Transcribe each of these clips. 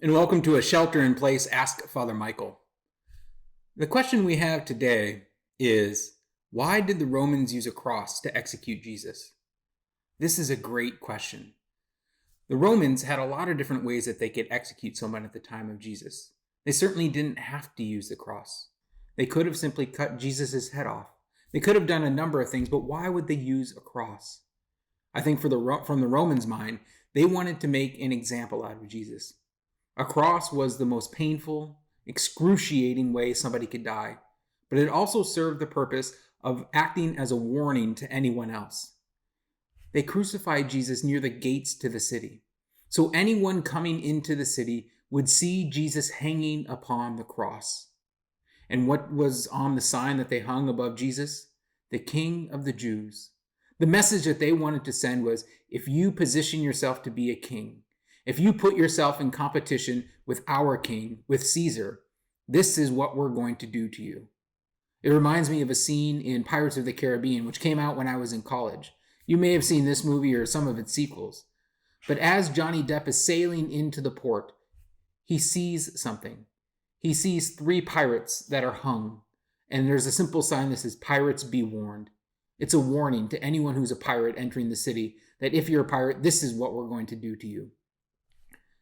And welcome to a Shelter in Place Ask Father Michael. The question we have today is, why did the Romans use a cross to execute Jesus? This is a great question. The Romans had a lot of different ways that they could execute someone at the time of Jesus. They certainly didn't have to use the cross. They could have simply cut Jesus' head off. They could have done a number of things, but why would they use a cross? I think from the Romans' mind, they wanted to make an example out of Jesus. A cross was the most painful, excruciating way somebody could die, but it also served the purpose of acting as a warning to anyone else. They crucified Jesus near the gates to the city, so anyone coming into the city would see Jesus hanging upon the cross. And what was on the sign that they hung above Jesus? The King of the Jews. The message that they wanted to send was, if you position yourself to be a king, if you put yourself in competition with our king, with Caesar, this is what we're going to do to you. It reminds me of a scene in Pirates of the Caribbean, which came out when I was in college. You may have seen this movie or some of its sequels. But as Johnny Depp is sailing into the port, he sees something. He sees 3 pirates that are hung, and there's a simple sign that says, "Pirates be warned." It's a warning to anyone who's a pirate entering the city that if you're a pirate, this is what we're going to do to you.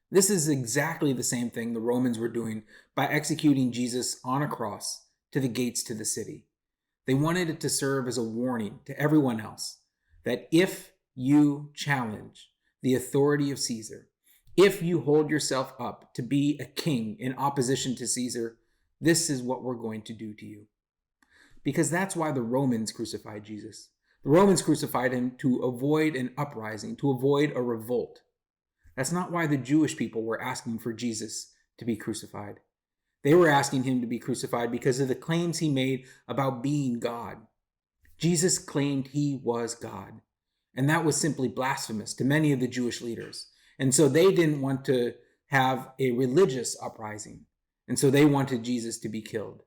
This is exactly the same thing the Romans were doing by executing Jesus on a cross to the gates to the city. They wanted it to serve as a warning to everyone else that if you challenge the authority of Caesar, if you hold yourself up to be a king in opposition to Caesar, this is what we're going to do to you. Because that's why the Romans crucified Jesus. The Romans crucified him to avoid an uprising, to avoid a revolt. That's not why the Jewish people were asking for Jesus to be crucified. They were asking him to be crucified because of the claims he made about being God. Jesus claimed he was God, and that was simply blasphemous to many of the Jewish leaders. And so they didn't want to have a religious uprising, and so they wanted Jesus to be killed.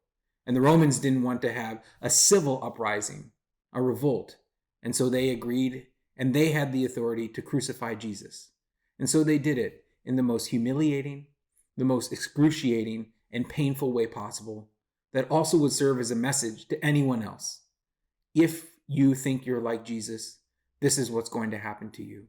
And the Romans didn't want to have a civil uprising, a revolt, and so they agreed, and they had the authority to crucify Jesus. And so they did it in the most humiliating, the most excruciating, and painful way possible that also would serve as a message to anyone else. If you think you're like Jesus, this is what's going to happen to you.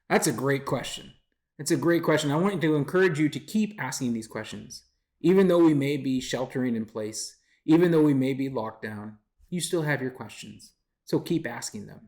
That's a great question. It's a great question. I want to encourage you to keep asking these questions. Even though we may be sheltering in place, even though we may be locked down, you still have your questions. So keep asking them.